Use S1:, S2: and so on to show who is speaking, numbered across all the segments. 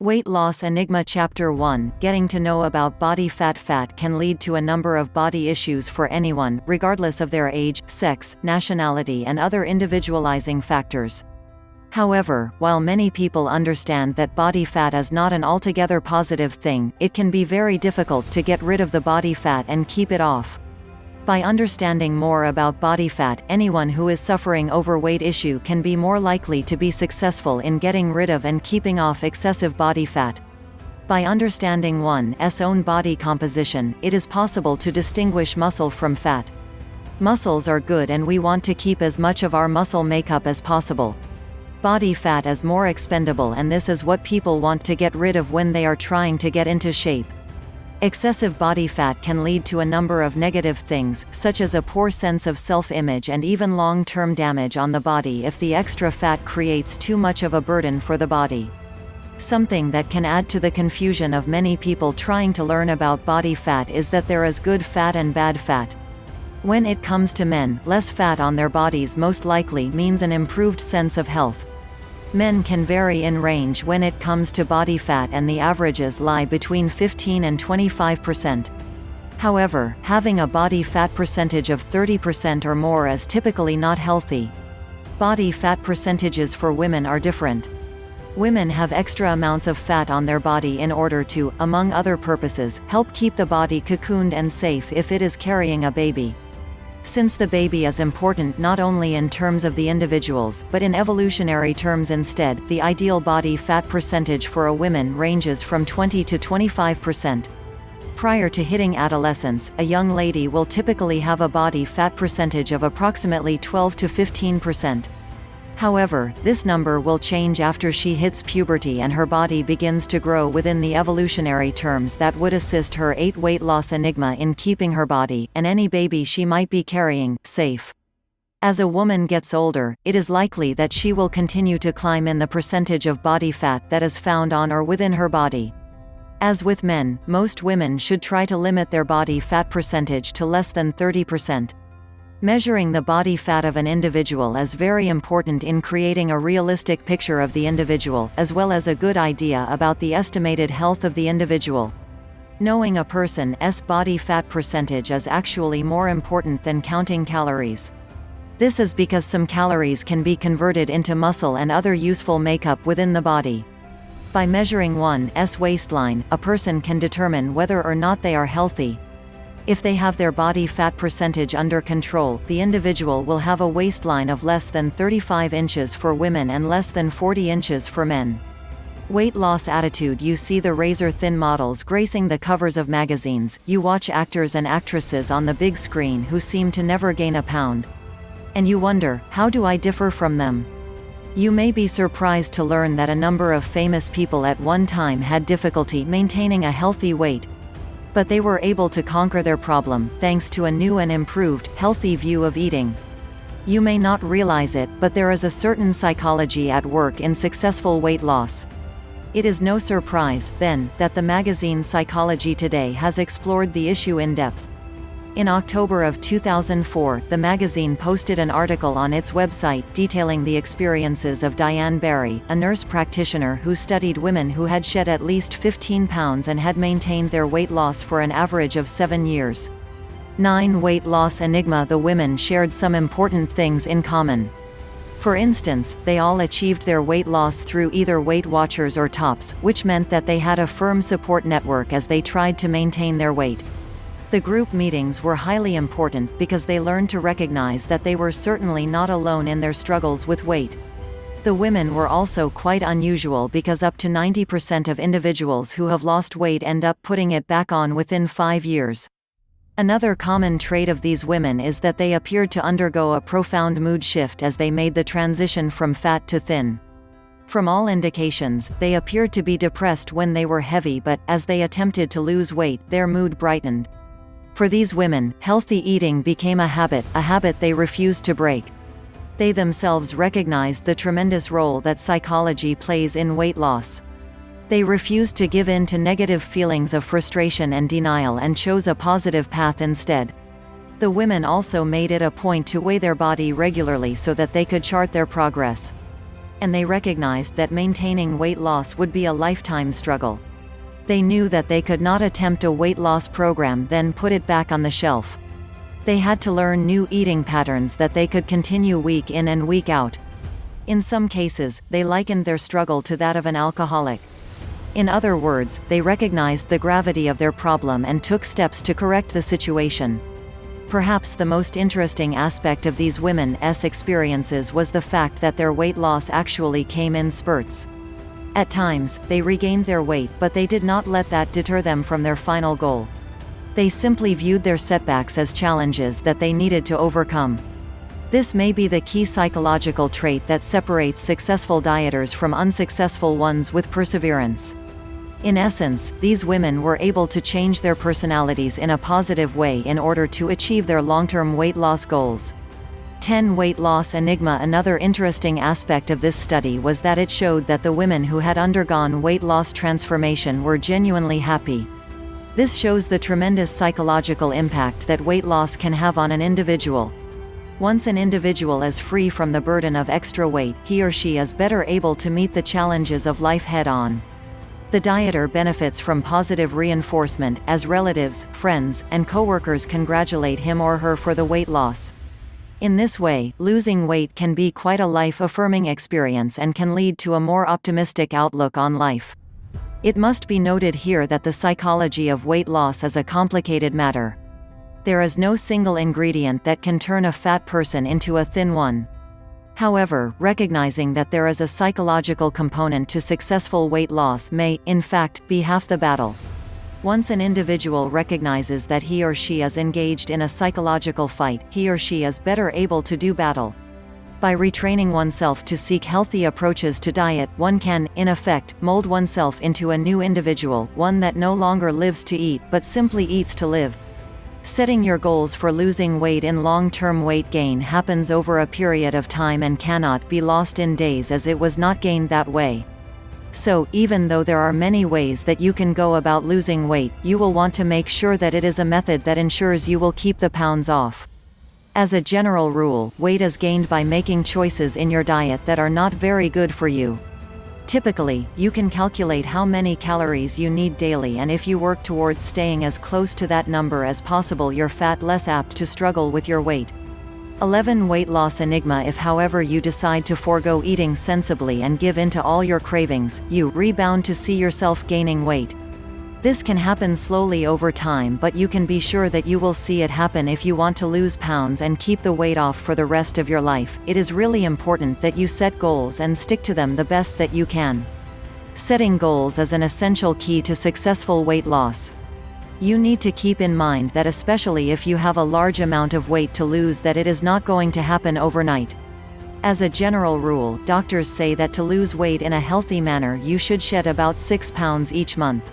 S1: Weight Loss Enigma Chapter 1 Getting to know about body fat. Fat can lead to a number of body issues for anyone, regardless of their age, sex, nationality, and other individualizing factors. However, while many people understand that body fat is not an altogether positive thing, it can be very difficult to get rid of the body fat and keep it off. By understanding more about body fat, anyone who is suffering overweight issue can be more likely to be successful in getting rid of and keeping off excessive body fat. By understanding one's own body composition, it is possible to distinguish muscle from fat. Muscles are good and we want to keep as much of our muscle makeup as possible. Body fat is more expendable, and this is what people want to get rid of when they are trying to get into shape. Excessive body fat can lead to a number of negative things, such as a poor sense of self-image and even long-term damage on the body if the extra fat creates too much of a burden for the body. Something that can add to the confusion of many people trying to learn about body fat is that there is good fat and bad fat. When it comes to men, less fat on their bodies most likely means an improved sense of health. Men can vary in range when it comes to body fat, and the averages lie between 15 and 25%. However, having a body fat percentage of 30% or more is typically not healthy. Body fat percentages for women are different. Women have extra amounts of fat on their body in order to, among other purposes, help keep the body cocooned and safe if it is carrying a baby. Since the baby is important not only in terms of the individuals, but in evolutionary terms instead, the ideal body fat percentage for a woman ranges from 20 to 25%. Prior to hitting adolescence, a young lady will typically have a body fat percentage of approximately 12 to 15%. However, this number will change after she hits puberty and her body begins to grow within the evolutionary terms that would assist her weight loss enigma in keeping her body, and any baby she might be carrying, safe. As a woman gets older, it is likely that she will continue to climb in the percentage of body fat that is found on or within her body. As with men, most women should try to limit their body fat percentage to less than 30%. Measuring the body fat of an individual is very important in creating a realistic picture of the individual, as well as a good idea about the estimated health of the individual. Knowing a person's body fat percentage is actually more important than counting calories. This is because some calories can be converted into muscle and other useful makeup within the body. By measuring one's waistline, a person can determine whether or not they are healthy. If they have their body fat percentage under control, the individual will have a waistline of less than 35 inches for women and less than 40 inches for men. Weight loss attitude. You see the razor-thin models gracing the covers of magazines, you watch actors and actresses on the big screen who seem to never gain a pound. And you wonder, how do I differ from them? You may be surprised to learn that a number of famous people at one time had difficulty maintaining a healthy weight. But they were able to conquer their problem, thanks to a new and improved, healthy view of eating. You may not realize it, but there is a certain psychology at work in successful weight loss. It is no surprise, then, that the magazine Psychology Today has explored the issue in depth. In October of 2004, the magazine posted an article on its website detailing the experiences of Diane Barry, a nurse practitioner who studied women who had shed at least 15 pounds and had maintained their weight loss for an average of 7 years. 9. Weight loss enigma. The women shared some important things in common. For instance, they all achieved their weight loss through either Weight Watchers or TOPS, which meant that they had a firm support network as they tried to maintain their weight. The group meetings were highly important because they learned to recognize that they were certainly not alone in their struggles with weight. The women were also quite unusual because up to 90% of individuals who have lost weight end up putting it back on within 5 years. Another common trait of these women is that they appeared to undergo a profound mood shift as they made the transition from fat to thin. From all indications, they appeared to be depressed when they were heavy, but, as they attempted to lose weight, their mood brightened. For these women, healthy eating became a habit they refused to break. They themselves recognized the tremendous role that psychology plays in weight loss. They refused to give in to negative feelings of frustration and denial and chose a positive path instead. The women also made it a point to weigh their body regularly so that they could chart their progress. And they recognized that maintaining weight loss would be a lifetime struggle. They knew that they could not attempt a weight loss program then put it back on the shelf. They had to learn new eating patterns that they could continue week in and week out. In some cases, they likened their struggle to that of an alcoholic. In other words, they recognized the gravity of their problem and took steps to correct the situation. Perhaps the most interesting aspect of these women's experiences was the fact that their weight loss actually came in spurts. At times, they regained their weight, but they did not let that deter them from their final goal. They simply viewed their setbacks as challenges that they needed to overcome. This may be the key psychological trait that separates successful dieters from unsuccessful ones with perseverance. In essence, these women were able to change their personalities in a positive way in order to achieve their long-term weight loss goals. 10 Weight loss enigma. Another interesting aspect of this study was that it showed that the women who had undergone weight loss transformation were genuinely happy. This shows the tremendous psychological impact that weight loss can have on an individual. Once an individual is free from the burden of extra weight, he or she is better able to meet the challenges of life head-on. The dieter benefits from positive reinforcement, as relatives, friends, and coworkers congratulate him or her for the weight loss. In this way, losing weight can be quite a life-affirming experience and can lead to a more optimistic outlook on life. It must be noted here that the psychology of weight loss is a complicated matter. There is no single ingredient that can turn a fat person into a thin one. However, recognizing that there is a psychological component to successful weight loss may, in fact, be half the battle. Once an individual recognizes that he or she is engaged in a psychological fight, he or she is better able to do battle. By retraining oneself to seek healthy approaches to diet, one can, in effect, mold oneself into a new individual, one that no longer lives to eat but simply eats to live. Setting your goals for losing weight in long-term weight gain happens over a period of time and cannot be lost in days, as it was not gained that way. So, even though there are many ways that you can go about losing weight, you will want to make sure that it is a method that ensures you will keep the pounds off. As a general rule, weight is gained by making choices in your diet that are not very good for you. Typically, you can calculate how many calories you need daily, and if you work towards staying as close to that number as possible, you're less apt to struggle with your weight. 11 Weight loss enigma. If however you decide to forego eating sensibly and give in to all your cravings, you rebound to see yourself gaining weight. This can happen slowly over time, but you can be sure that you will see it happen if you want to lose pounds and keep the weight off for the rest of your life. It is really important that you set goals and stick to them the best that you can. Setting goals is an essential key to successful weight loss. You need to keep in mind that especially if you have a large amount of weight to lose, that it is not going to happen overnight. As a general rule, doctors say that to lose weight in a healthy manner you should shed about 6 pounds each month.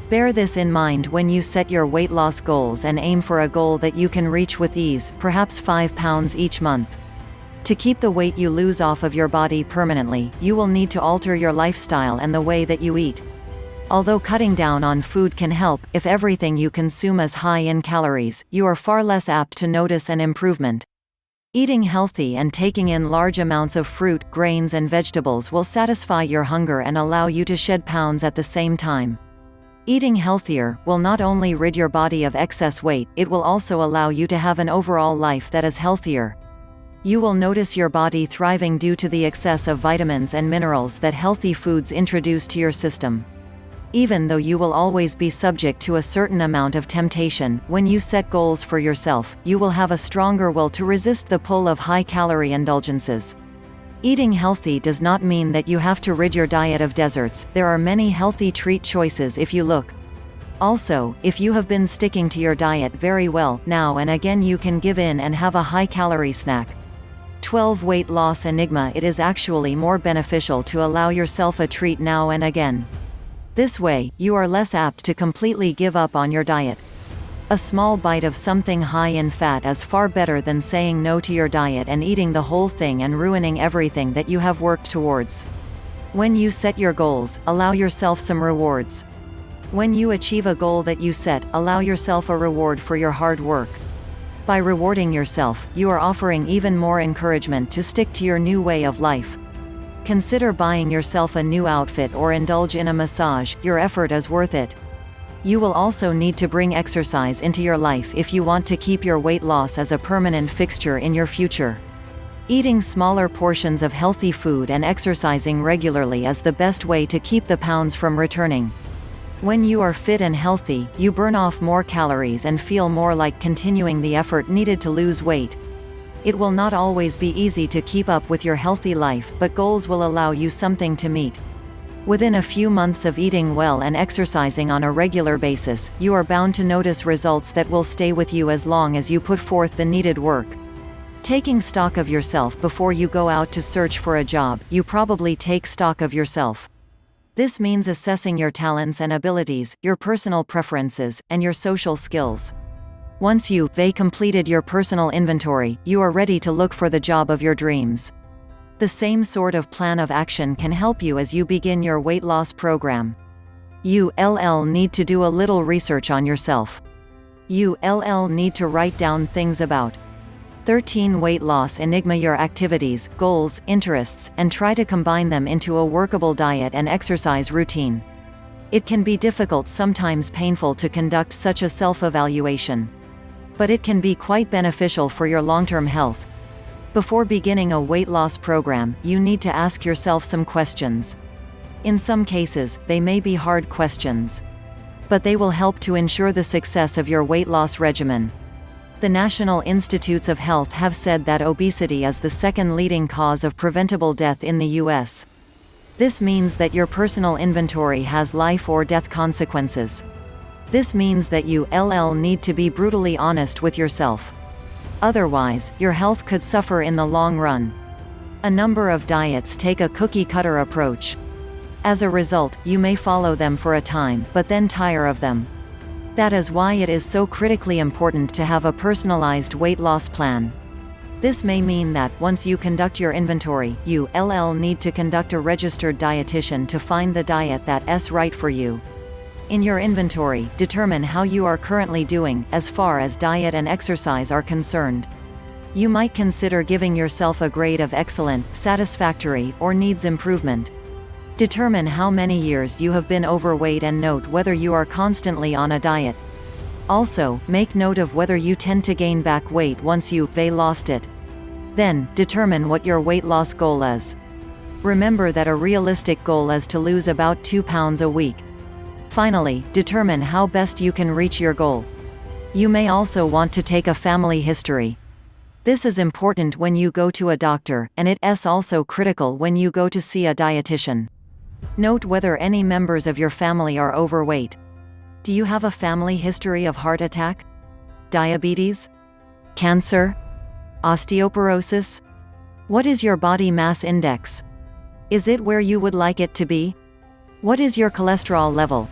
S1: Bear this in mind when you set your weight loss goals and aim for a goal that you can reach with ease, perhaps 5 pounds each month. To keep the weight you lose off of your body permanently, you will need to alter your lifestyle and the way that you eat. Although cutting down on food can help, if everything you consume is high in calories, you are far less apt to notice an improvement. Eating healthy and taking in large amounts of fruit, grains and vegetables will satisfy your hunger and allow you to shed pounds at the same time. Eating healthier will not only rid your body of excess weight, it will also allow you to have an overall life that is healthier. You will notice your body thriving due to the excess of vitamins and minerals that healthy foods introduce to your system. Even though you will always be subject to a certain amount of temptation, when you set goals for yourself, you will have a stronger will to resist the pull of high-calorie indulgences. Eating healthy does not mean that you have to rid your diet of desserts. There are many healthy treat choices if you look. Also, if you have been sticking to your diet very well, now and again you can give in and have a high-calorie snack. 12 Weight loss enigma. It is actually more beneficial to allow yourself a treat now and again. This way, you are less apt to completely give up on your diet. A small bite of something high in fat is far better than saying no to your diet and eating the whole thing and ruining everything that you have worked towards. When you set your goals, allow yourself some rewards. When you achieve a goal that you set, allow yourself a reward for your hard work. By rewarding yourself, you are offering even more encouragement to stick to your new way of life. Consider buying yourself a new outfit or indulge in a massage, your effort is worth it. You will also need to bring exercise into your life if you want to keep your weight loss as a permanent fixture in your future. Eating smaller portions of healthy food and exercising regularly is the best way to keep the pounds from returning. When you are fit and healthy, you burn off more calories and feel more like continuing the effort needed to lose weight. It will not always be easy to keep up with your healthy life, but goals will allow you something to meet. Within a few months of eating well and exercising on a regular basis, you are bound to notice results that will stay with you as long as you put forth the needed work. Taking stock of yourself before you go out to search for a job, you probably take stock of yourself. This means assessing your talents and abilities, your personal preferences, and your social skills. Once you've completed your personal inventory, you are ready to look for the job of your dreams. The same sort of plan of action can help you as you begin your weight loss program. You need to do a little research on yourself. You need to write down things about 13 weight loss Enigma, your activities, goals, interests, and try to combine them into a workable diet and exercise routine. It can be difficult, sometimes painful, to conduct such a self-evaluation. But it can be quite beneficial for your long-term health. Before beginning a weight loss program, you need to ask yourself some questions. In some cases, they may be hard questions. But they will help to ensure the success of your weight loss regimen. The National Institutes of Health have said that obesity is the second leading cause of preventable death in the U.S. This means that your personal inventory has life or death consequences. This means that you need to be brutally honest with yourself. Otherwise, your health could suffer in the long run. A number of diets take a cookie-cutter approach. As a result, you may follow them for a time, but then tire of them. That is why it is so critically important to have a personalized weight loss plan. This may mean that, once you conduct your inventory, you need to conduct a registered dietitian to find the diet that's right for you. In your inventory, determine how you are currently doing, as far as diet and exercise are concerned. You might consider giving yourself a grade of excellent, satisfactory, or needs improvement. Determine how many years you have been overweight and note whether you are constantly on a diet. Also, make note of whether you tend to gain back weight once you've lost it. Then, determine what your weight loss goal is. Remember that a realistic goal is to lose about 2 pounds a week. Finally, determine how best you can reach your goal. You may also want to take a family history. This is important when you go to a doctor, and it's also critical when you go to see a dietitian. Note whether any members of your family are overweight. Do you have a family history of heart attack? Diabetes? Cancer? Osteoporosis? What is your body mass index? Is it where you would like it to be? What is your cholesterol level?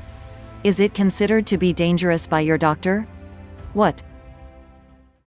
S1: Is it considered to be dangerous by your doctor? What